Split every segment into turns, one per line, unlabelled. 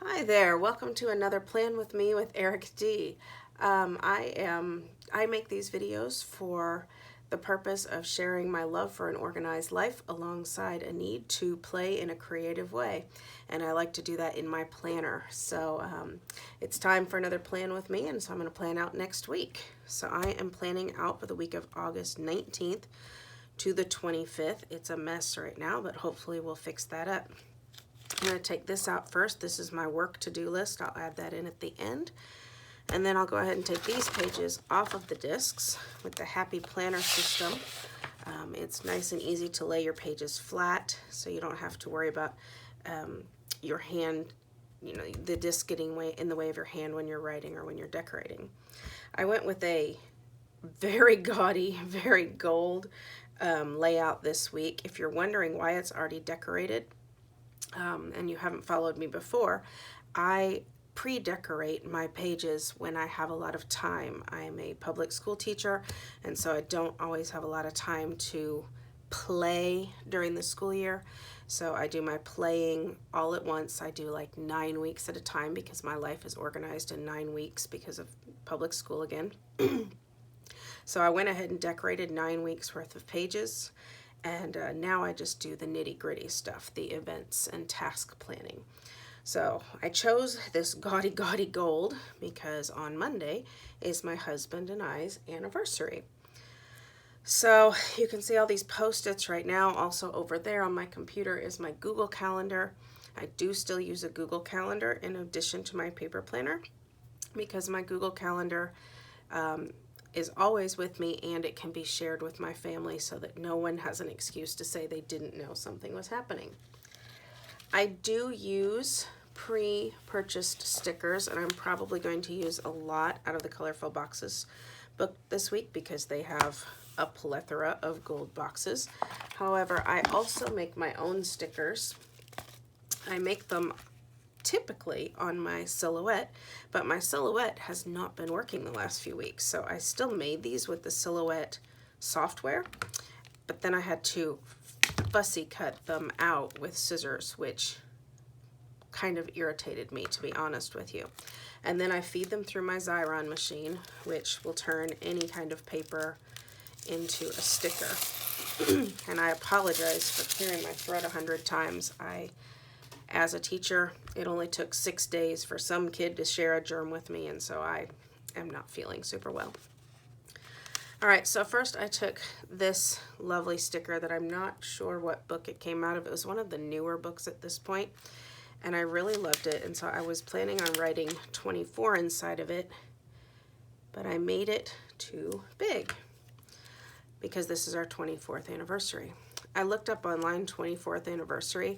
Hi there, welcome to another Plan with Me with Eric D. I make these videos for the purpose of sharing my love for an organized life alongside a need to play in a creative way. And I like to do that in my planner. So it's time for another Plan with Me, and so I'm going to plan out next week. So I am planning out for the week of August 19th to the 25th. It's a mess right now, but hopefully we'll fix that up. I'm going to take this out first. This is my work to-do list. I'll add that in at the end. And then I'll go ahead and take these pages off of the discs with the Happy Planner system. It's nice and easy to lay your pages flat so you don't have to worry about your hand, the disc getting in the way of your hand when you're writing or when you're decorating. I went with a very gaudy, very gold layout this week. If you're wondering why it's already decorated, and you haven't followed me before, I pre-decorate my pages when I have a lot of time. I am a public school teacher, and so I don't always have a lot of time to play during the school year. So I do my playing all at once. I do like 9 weeks at a time because my life is organized in 9 weeks because of public school again. So I went ahead and decorated 9 weeks worth of pages. And now I just do the nitty-gritty stuff, the events and task planning. So I chose this gaudy gold because on Monday is my husband and I's anniversary. So you can see all these Post-its right now. Also over there on my computer is my Google Calendar. I do still use a Google Calendar in addition to my paper planner because my Google Calendar is always with me, and it can be shared with my family so that no one has an excuse to say they didn't know something was happening. I do use pre-purchased stickers, and I'm probably going to use a lot out of the Colorful Boxes book this week because they have a plethora of gold boxes. However, I also make my own stickers. I make them typically on my Silhouette, but my Silhouette has not been working the last few weeks. So I still made these with the Silhouette software, but then I had to fussy cut them out with scissors, which kind of irritated me, to be honest with you. And then I feed them through my Xyron machine, which will turn any kind of paper into a sticker. And I apologize for clearing my throat 100 times. As a teacher, it only took 6 days for some kid to share a germ with me, and so I am not feeling super well. All right, so first I took this lovely sticker that I'm not sure what book it came out of. It was one of the newer books at this point, and I really loved it, and so I was planning on writing 24 inside of it, but I made it too big because this is our 24th anniversary. I looked up online 24th anniversary,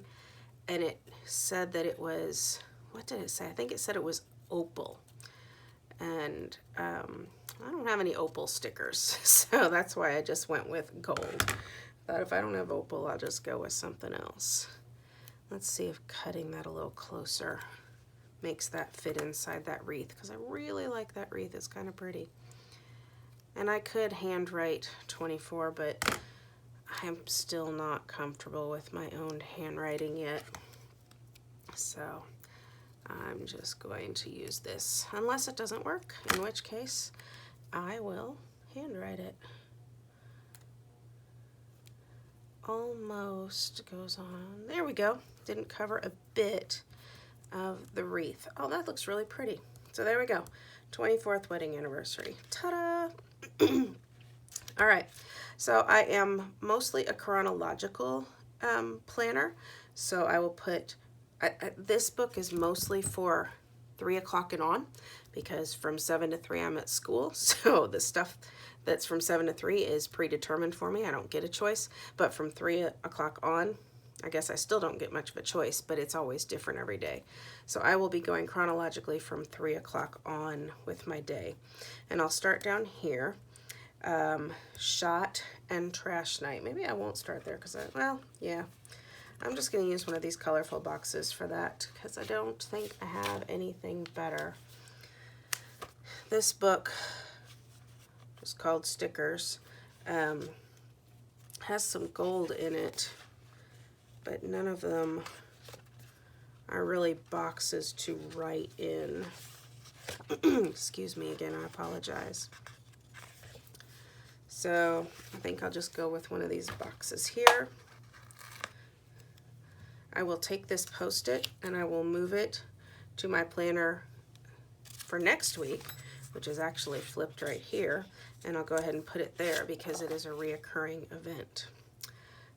and it said that it was, what did it say? I think it said it was opal. And I don't have any opal stickers, so that's why I just went with gold. Thought if I don't have opal, I'll just go with something else. Let's see if cutting that a little closer makes that fit inside that wreath, because I really like that wreath. It's kind of pretty. And I could handwrite 24, but I'm still not comfortable with my own handwriting yet. So I'm just going to use this, unless it doesn't work, in which case I will handwrite it. Almost goes on. There we go. Didn't cover a bit of the wreath. Oh, that looks really pretty. So there we go. 24th wedding anniversary. Ta-da! All right. So I am mostly a chronological planner. So I will put, this book is mostly for 3 o'clock and on, because from 7 to 3 I'm at school. So the stuff that's from 7 to 3 is predetermined for me. I don't get a choice. But from 3 o'clock on, I guess I still don't get much of a choice, but it's always different every day. So I will be going chronologically from 3 o'clock on with my day. And I'll start down here. Shot and trash night. Maybe I won't start there because I'm just going to use one of these colorful boxes for that because I don't think I have anything better. This book, just called Stickers, has some gold in it, but none of them are really boxes to write in. Excuse me again, I apologize. So I think I'll just go with one of these boxes here. I will take this Post-it and I will move it to my planner for next week, which is actually flipped right here, and I'll go ahead and put it there because it is a reoccurring event.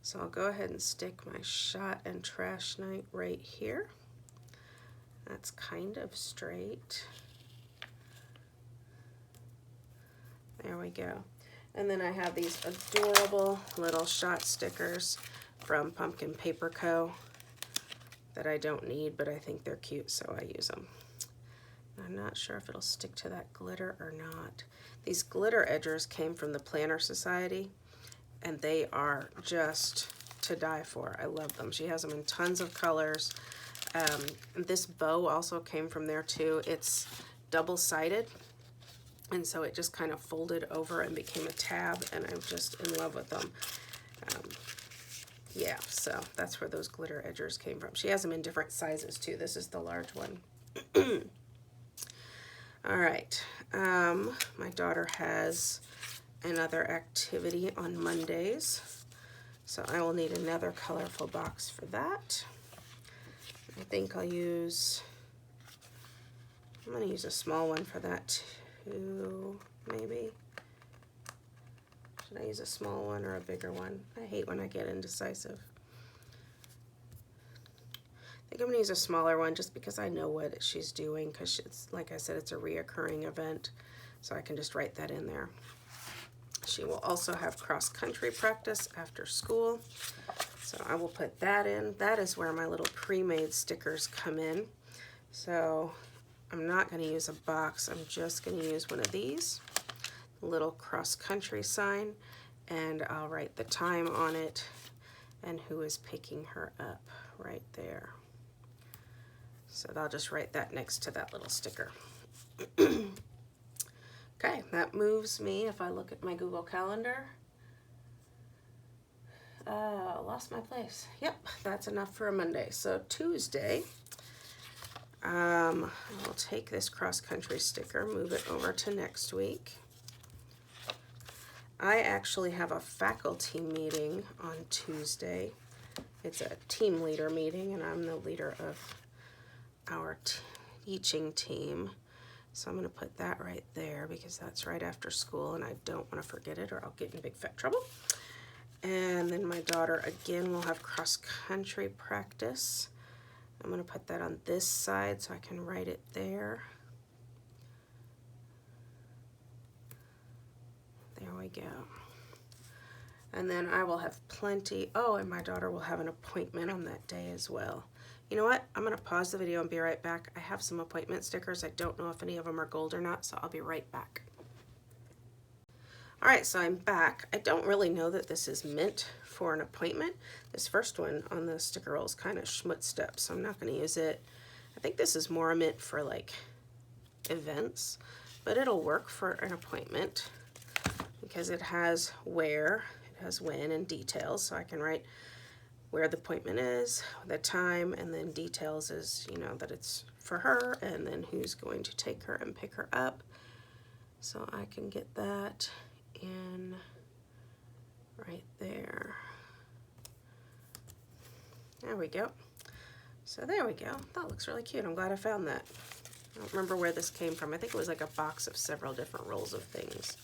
So I'll go ahead and stick my shot and trash night right here. That's kind of straight. There we go. And then I have these adorable little shot stickers from Pumpkin Paper Co. that I don't need, but I think they're cute, so I use them. I'm not sure if it'll stick to that glitter or not. These glitter edgers came from the Planner Society, and they are just to die for. I love them. She has them in tons of colors. This bow also came from there too. It's double-sided, and so it just kind of folded over and became a tab, and I'm just in love with them. Yeah, so that's where those glitter edgers came from. She has them in different sizes too. This is the large one. All right, my daughter has another activity on Mondays, so I will need another colorful box for that. I think I'm going to use a small one for that too, maybe. Should I use a small one or a bigger one? I hate when I get indecisive. I think I'm going to use a smaller one just because I know what she's doing, because it's, like I said, it's a reoccurring event, so I can just write that in there. She will also have cross-country practice after school, so I will put that in. That is where my little pre-made stickers come in. So I'm not going to use a box. I'm just going to use one of these, little cross-country sign, and I'll write the time on it and who is picking her up right there. So I'll just write that next to that little sticker. Okay, that moves me, if I look at my Google Calendar. Lost my place. Yep, that's enough for a Monday. So Tuesday, I'll take this cross-country sticker, move it over to next week. I actually have a faculty meeting on Tuesday. It's a team leader meeting, and I'm the leader of our teaching team. So I'm going to put that right there because that's right after school, and I don't want to forget it or I'll get in big fat trouble. And then my daughter, again, will have cross-country practice. I'm going to put that on this side so I can write it there. There we go. And then I will have plenty. Oh, and my daughter will have an appointment on that day as well. You know what? I'm going to pause the video and be right back. I have some appointment stickers. I don't know if any of them are gold or not, so I'll be right back. All right, so I'm back. I don't really know that this is meant for an appointment. This first one on the sticker roll is kind of schmutzed up, so I'm not going to use it. I think this is more meant for like events, but it'll work for an appointment because it has where, it has when, and details, so I can write where the appointment is, the time, and then details is, you know, that it's for her, and then who's going to take her and pick her up. So I can get that in right there. There we go. So there we go. That looks really cute. I'm glad I found that. I don't remember where this came from. I think it was like a box of several different rolls of things.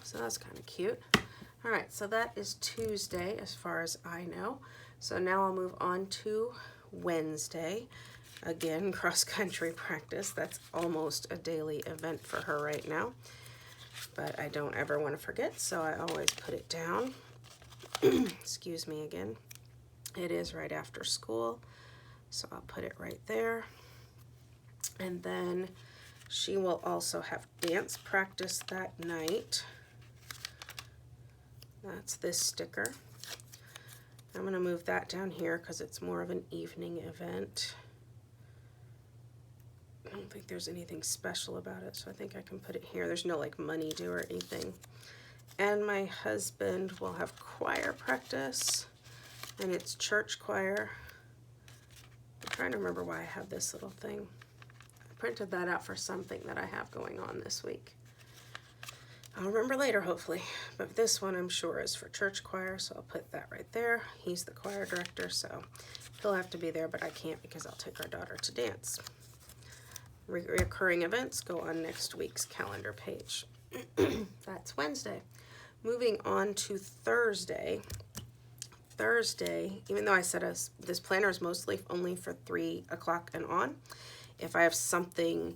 So that's kind of cute. All right, so that is Tuesday as far as I know. So now I'll move on to Wednesday. Again, cross-country practice. That's almost a daily event for her right now. But I don't ever want to forget, so I always put it down. Excuse me again. It is right after school, so I'll put it right there. And then she will also have dance practice that night. That's this sticker. I'm going to move that down here because it's more of an evening event. I don't think there's anything special about it, so I think I can put it here. There's no like money due or anything. And my husband will have choir practice, and it's church choir. trying to remember why I have this little thing. I printed that out for something that I have going on this week. I'll remember later, hopefully. But this one, I'm sure, is for church choir, so I'll put that right there. He's the choir director, so he'll have to be there, but I can't because I'll take our daughter to dance. Recurring events go on next week's calendar page. That's Wednesday. Moving on to Thursday. Thursday, even though I said this planner is mostly only for 3 o'clock and on, if I have something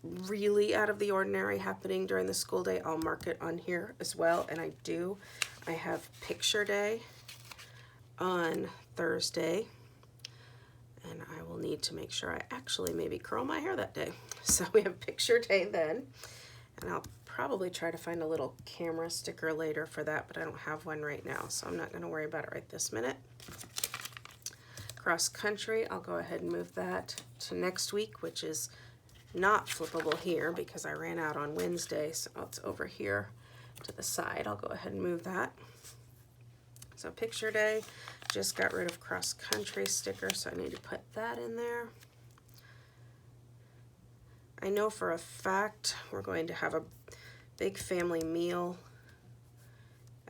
really out of the ordinary happening during the school day, I'll mark it on here as well, and I do. I have picture day on Thursday, and I will need to make sure I actually maybe curl my hair that day. So we have picture day then, and I'll probably try to find a little camera sticker later for that, but I don't have one right now, so I'm not going to worry about it right this minute. Cross country, I'll go ahead and move that to next week, which is not flippable here because I ran out on Wednesday, so it's over here to the side. I'll go ahead and move that. So picture day, just got rid of cross country sticker, so I need to put that in there. I know for a fact we're going to have a big family meal,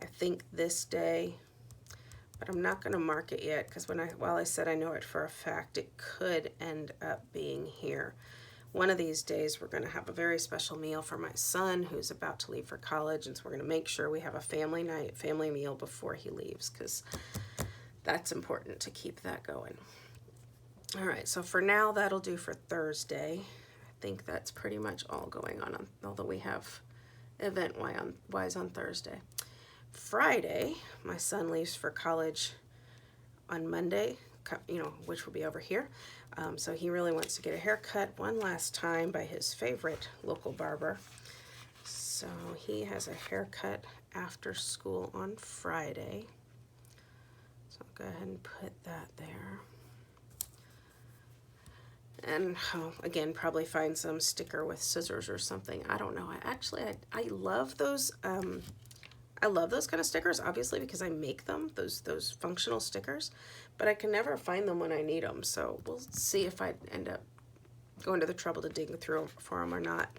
I think this day, but I'm not going to mark it yet because while I said I know it for a fact, it could end up being here. One of these days we're going to have a very special meal for my son who's about to leave for college, and so we're going to make sure we have a family night, family meal before he leaves, because that's important to keep that going. All right, so for now that'll do for Thursday. I think that's pretty much all going on, although we have event-wise on Thursday. Friday, my son leaves for college on Monday, which will be over here. So he really wants to get a haircut one last time by his favorite local barber. So he has a haircut after school on Friday. So I'll go ahead and put that there. And again, probably find some sticker with scissors or something. I don't know. I love those. I love those kind of stickers, obviously, because I make them, those functional stickers, but I can never find them when I need them. So we'll see if I end up going to the trouble to dig through for them or not.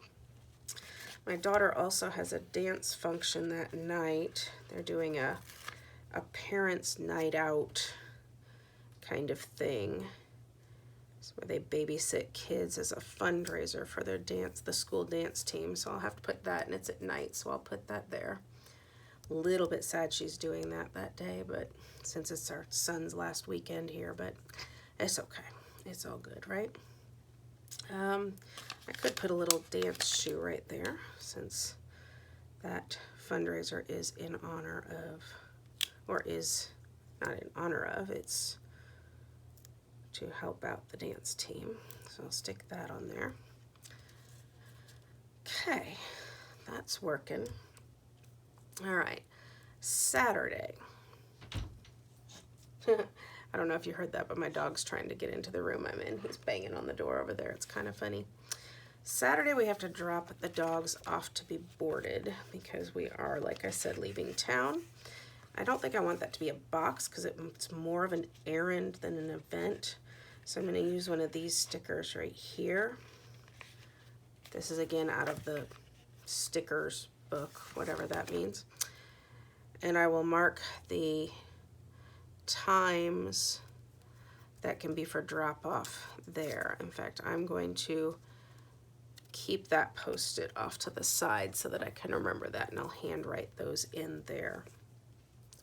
My daughter also has a dance function that night. They're doing a parents' night out kind of thing. It's where they babysit kids as a fundraiser for their the school dance team. So I'll have to put that, and it's at night, so I'll put that there. A little bit sad she's doing that day, but since it's our son's last weekend here, but it's okay. It's all good, right? I could put a little dance shoe right there, since that fundraiser is in honor of, or is not in honor of, it's to help out the dance team. So I'll stick that on there. Okay, that's working. All right, Saturday. I don't know if you heard that, but my dog's trying to get into the room I'm in. He's banging on the door over there. It's kind of funny. Saturday, we have to drop the dogs off to be boarded because we are, like I said, leaving town. I don't think I want that to be a box because it's more of an errand than an event. So I'm going to use one of these stickers right here. This is, again, out of the stickers book, whatever that means. And I will mark the times that can be for drop-off there. In fact, I'm going to keep that posted off to the side so that I can remember that, and I'll handwrite those in there.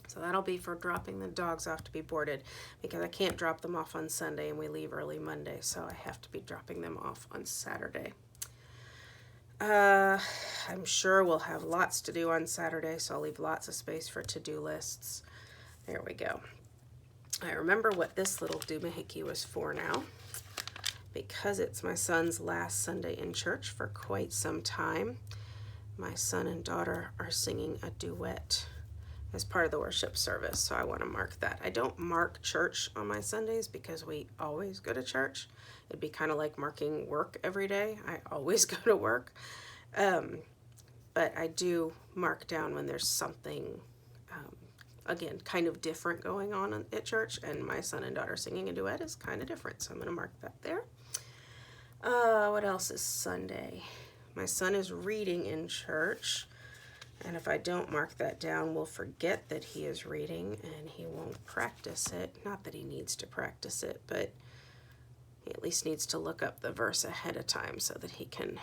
So that'll be for dropping the dogs off to be boarded, because I can't drop them off on Sunday and we leave early Monday, so I have to be dropping them off on Saturday. I'm sure we'll have lots to do on Saturday, so I'll leave lots of space for to-do lists. There we go. I remember what this little doohickey was for now, because it's my son's last Sunday in church for quite some time. My son and daughter are singing a duet as part of the worship service, so I want to mark that. I don't mark church on my Sundays because we always go to church. It'd be kind of like marking work every day. I always go to work. But I do mark down when there's something again, kind of different going on at church, and my son and daughter singing a duet is kind of different, so I'm going to mark that there. What else is Sunday? My son is reading in church, and if I don't mark that down, we'll forget that he is reading, and he won't practice it. Not that he needs to practice it, but he at least needs to look up the verse ahead of time so that he can,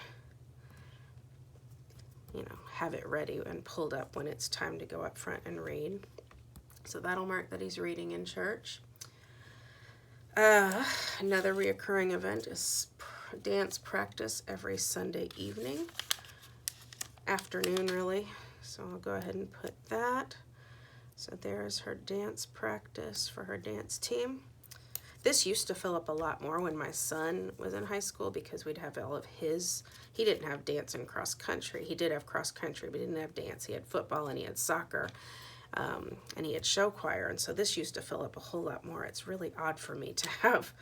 have it ready and pulled up when it's time to go up front and read. So that'll mark that he's reading in church. Another reoccurring event is dance practice every Sunday evening, afternoon really. So I'll go ahead and put that. So there's her dance practice for her dance team. This used to fill up a lot more when my son was in high school because we'd have all of his, he didn't have dance and cross country. He did have cross country, but he didn't have dance. He had football and he had soccer, and he had show choir. And so this used to fill up a whole lot more. It's really odd for me to have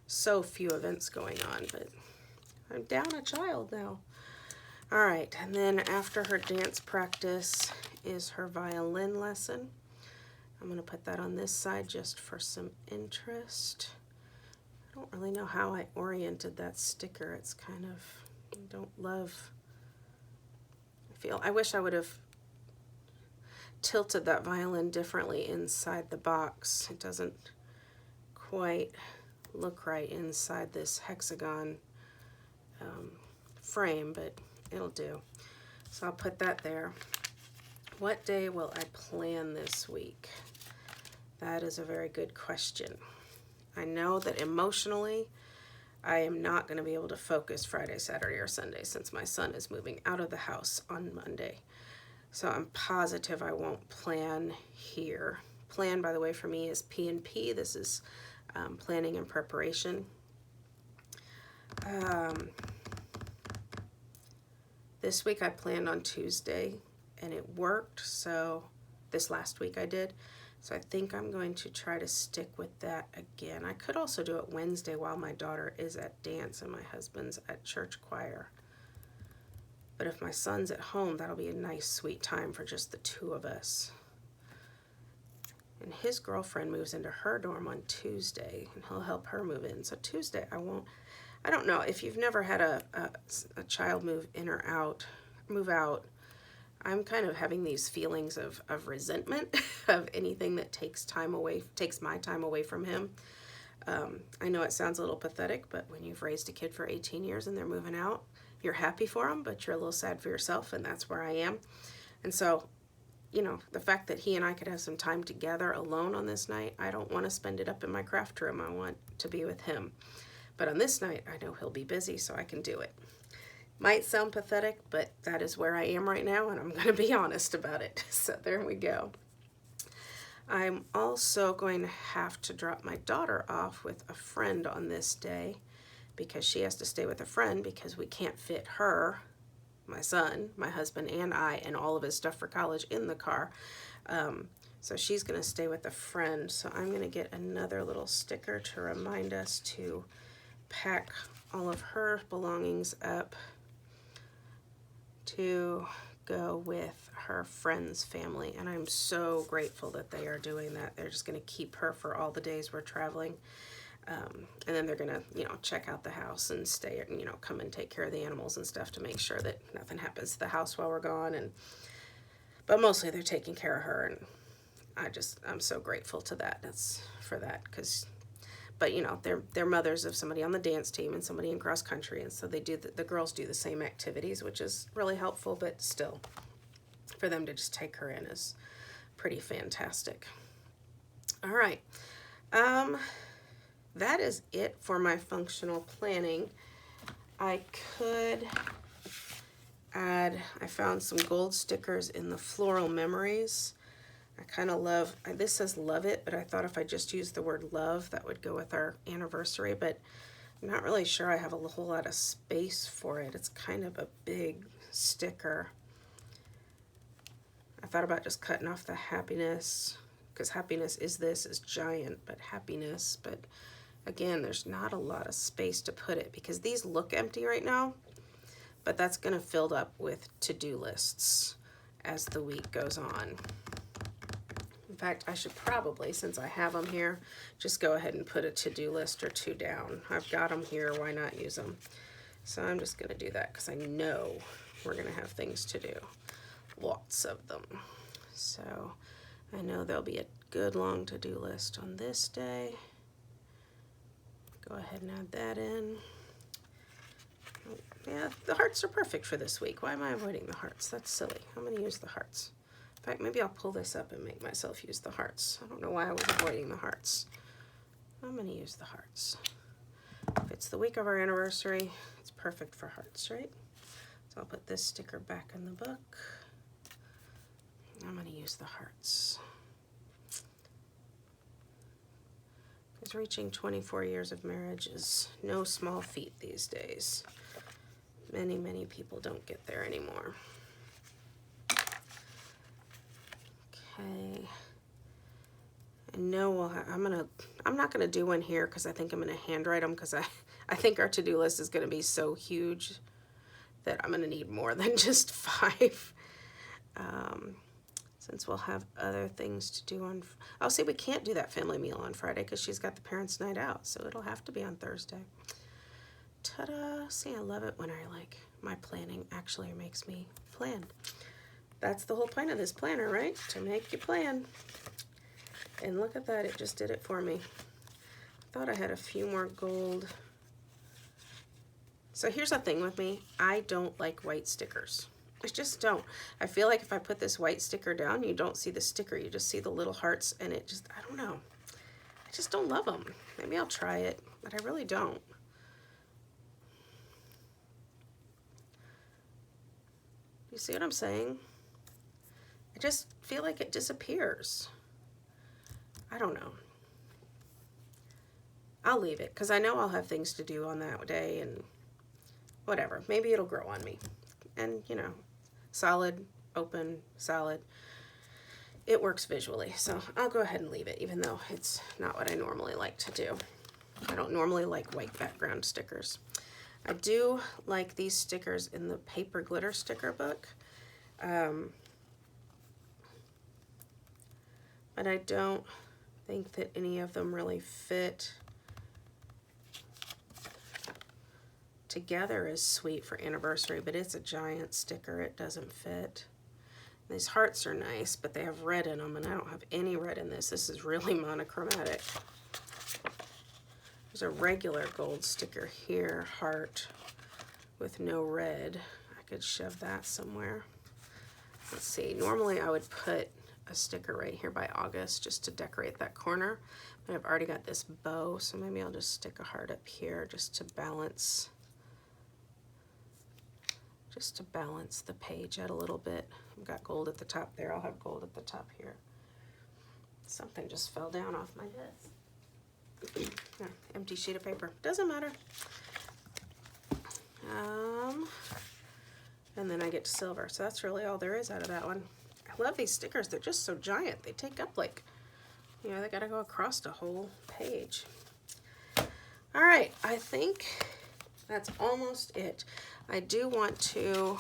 so few events going on, but I'm down a child now. All right, and then after her dance practice is her violin lesson. I'm going to put that on this side just for some interest. I don't really know how I oriented that sticker. It's kind of, I don't love, I wish I would have tilted that violin differently inside the box. It doesn't quite look right inside this hexagon frame, but it'll do. So I'll put that there. What day will I plan this week? That is a very good question. I know that emotionally, I am not going to be able to focus Friday, Saturday, or Sunday since my son is moving out of the house on Monday. So I'm positive I won't plan here. Plan, by the way, for me is P&P. This is planning and preparation. This week I planned on Tuesday, and it worked. So this last week I did. So I think I'm going to try to stick with that again. I could also do it Wednesday while my daughter is at dance and my husband's at church choir. But if my son's at home, that'll be a nice, sweet time for just the two of us. And his girlfriend moves into her dorm on Tuesday, and he'll help her move in. So Tuesday, I don't know. If you've never had a child move in or out, move out, I'm kind of having these feelings of resentment of anything that takes my time away from him. I know it sounds a little pathetic, but when you've raised a kid for 18 years and they're moving out, you're happy for them, but you're a little sad for yourself, and that's where I am. And so, the fact that he and I could have some time together alone on this night, I don't want to spend it up in my craft room. I want to be with him. But on this night, I know he'll be busy, so I can do it. Might sound pathetic, but that is where I am right now, and I'm going to be honest about it. So there we go. I'm also going to have to drop my daughter off with a friend on this day because she has to stay with a friend because we can't fit her, my son, my husband, and I, and all of his stuff for college in the car. So she's going to stay with a friend. So I'm going to get another little sticker to remind us to pack all of her belongings up to go with her friend's family, and I'm so grateful that they are doing that. They're just going to keep her for all the days we're traveling, and then they're going to, check out the house and stay, come and take care of the animals and stuff to make sure that nothing happens to the house while we're gone. But mostly they're taking care of her, and I'm so grateful to that. But they're mothers of somebody on the dance team and somebody in cross country, and so they do the girls do the same activities, which is really helpful. But still, for them to just take her in is pretty fantastic. All right, that is it for my functional planning. I could add. I found some gold stickers in the Floral Memories. I kind of love, this says love it, but I thought if I just used the word love, that would go with our anniversary, but I'm not really sure I have a whole lot of space for it. It's kind of a big sticker. I thought about just cutting off the happiness, because happiness is giant, but happiness, but again, there's not a lot of space to put it, because these look empty right now, but that's going to fill up with to-do lists as the week goes on. fact, I should probably, since I have them here, just go ahead and put a to-do list or two down. I've got them here, why not use them? So I'm just gonna do that because I know we're gonna have things to do. Lots of them. So I know there'll be a good long to-do list on this day. Go ahead and add that in. Yeah, the hearts are perfect for this week. Why am I avoiding the hearts? That's silly. I'm going to use the hearts. In fact, maybe I'll pull this up and make myself use the hearts. I don't know why I was avoiding the hearts. I'm going to use the hearts. If it's the week of our anniversary, it's perfect for hearts, right? So I'll put this sticker back in the book. I'm going to use the hearts. Because reaching 24 years of marriage is no small feat these days. Many, many people don't get there anymore. Okay. I know I'm not gonna do one here because I think I'm gonna handwrite them because I think our to-do list is gonna be so huge that I'm gonna need more than just 5. Since we'll have other things to do on, oh, see, we can't do that family meal on Friday because she's got the parents' night out, so it'll have to be on Thursday. Ta-da! See, I love it when my planning actually makes me plan. That's the whole point of this planner, right? To make you plan. And look at that, it just did it for me. I thought I had a few more gold. So here's the thing with me. I don't like white stickers. I just don't. I feel like if I put this white sticker down, you don't see the sticker. You just see the little hearts, and it just, I don't know. I just don't love them. Maybe I'll try it, but I really don't. You see what I'm saying? I just feel like it disappears. I don't know. I'll leave it because I know I'll have things to do on that day and whatever. Maybe it'll grow on me. And, you know, solid, open, solid. It works visually. So I'll go ahead and leave it, even though it's not what I normally like to do. I don't normally like white background stickers. I do like these stickers in the paper glitter sticker book. But I don't think that any of them really fit together as sweet for anniversary, but it's a giant sticker. It doesn't fit. These hearts are nice, but they have red in them, and I don't have any red in this. This is really monochromatic. There's a regular gold sticker here, heart, with no red. I could shove that somewhere. Let's see, normally I would put a sticker right here by August just to decorate that corner, but I've already got this bow, so maybe I'll just stick a heart up here just to balance the page out a little bit. I've got gold at the top there. I'll have gold at the top here. Something just fell down off my desk. Empty sheet of paper. Doesn't matter. And then I get to silver. So that's really all there is out of that one. I love these stickers. They're just so giant. They take up like, you know, they got to go across the whole page. All right. I think that's almost it. I do want to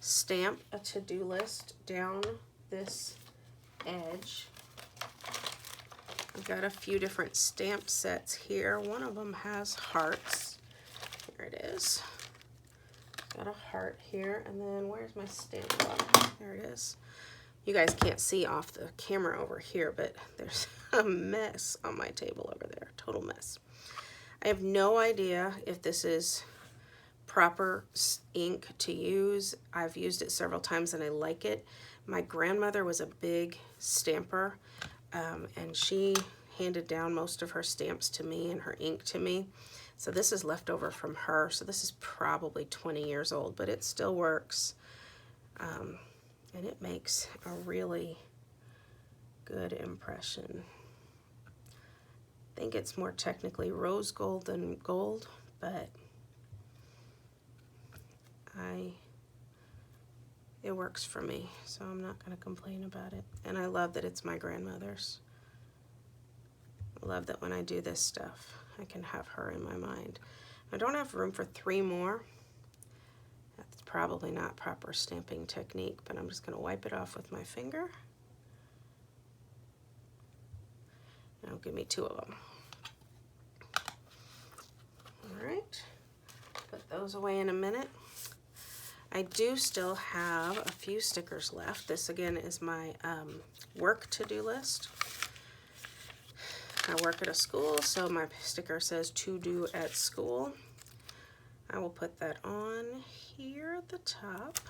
stamp a to-do list down this edge. I've got a few different stamp sets here. One of them has hearts. Here it is. Got a heart here, and then where's my stamp block? There it is. You guys can't see off the camera over here, but there's a mess on my table over there. Total mess. I have no idea if this is proper ink to use. I've used it several times and I like it. My grandmother was a big stamper, and she handed down most of her stamps to me and her ink to me. So this is left over from her. So this is probably 20 years old, but it still works. And it makes a really good impression. I think it's more technically rose gold than gold, but it works for me, so I'm not going to complain about it. And I love that it's my grandmother's. I love that when I do this stuff, I can have her in my mind. I don't have room for 3 more. That's probably not proper stamping technique, but I'm just going to wipe it off with my finger. give me 2 of them. All right, put those away in a minute. I do still have a few stickers left. This again is my work to-do list. I work at a school, so my sticker says to do at school. I will put that on here at the top.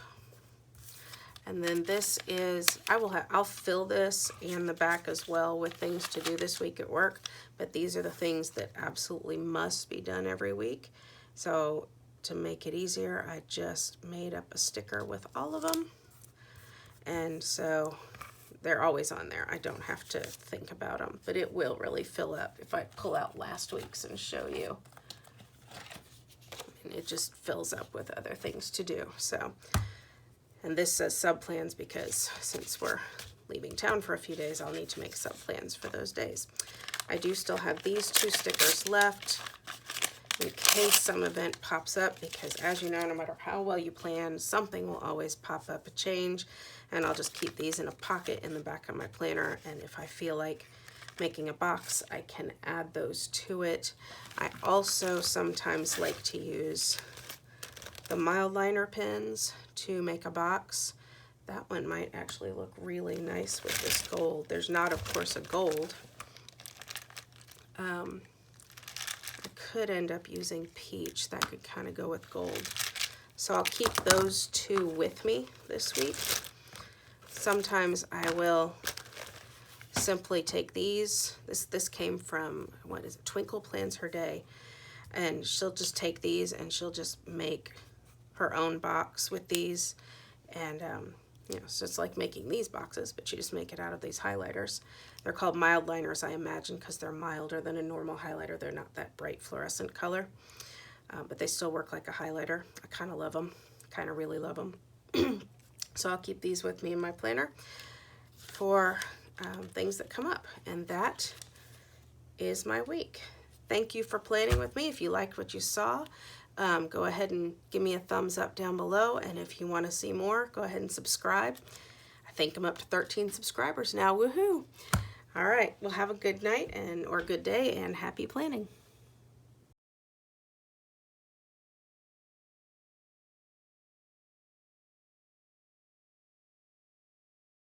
And then this is, I'll fill this and the back as well with things to do this week at work, but these are the things that absolutely must be done every week. So to make it easier, I just made up a sticker with all of them. And so they're always on there. I don't have to think about them, but it will really fill up if I pull out last week's and show you. And it just fills up with other things to do. So, and this says sub plans because since we're leaving town for a few days, I'll need to make sub plans for those days. I do still have these 2 stickers left in case some event pops up, because as you know, no matter how well you plan, something will always pop up, a change, and I'll just keep these in a pocket in the back of my planner, and if I feel like making a box, I can add those to it. I also sometimes like to use the mild liner pens to make a box. That one might actually look really nice with this gold. There's not, of course, a gold. I could end up using peach. That could kind of go with gold. So I'll keep those 2 with me this week. Sometimes I will simply take these. This came from, what is it, Twinkle Plans Her Day. And she'll just take these and she'll just make her own box with these. And, you know, so it's like making these boxes, but you just make it out of these highlighters. They're called mild liners, I imagine, because they're milder than a normal highlighter. They're not that bright fluorescent color, but they still work like a highlighter. I kind of love them, kind of really love them. So I'll keep these with me in my planner for things that come up. And that is my week. Thank you for planning with me. If you liked what you saw, go ahead and give me a thumbs up down below. And if you want to see more, go ahead and subscribe. I think I'm up to 13 subscribers now. Woohoo! All right. Well, have a good night or good day and happy planning.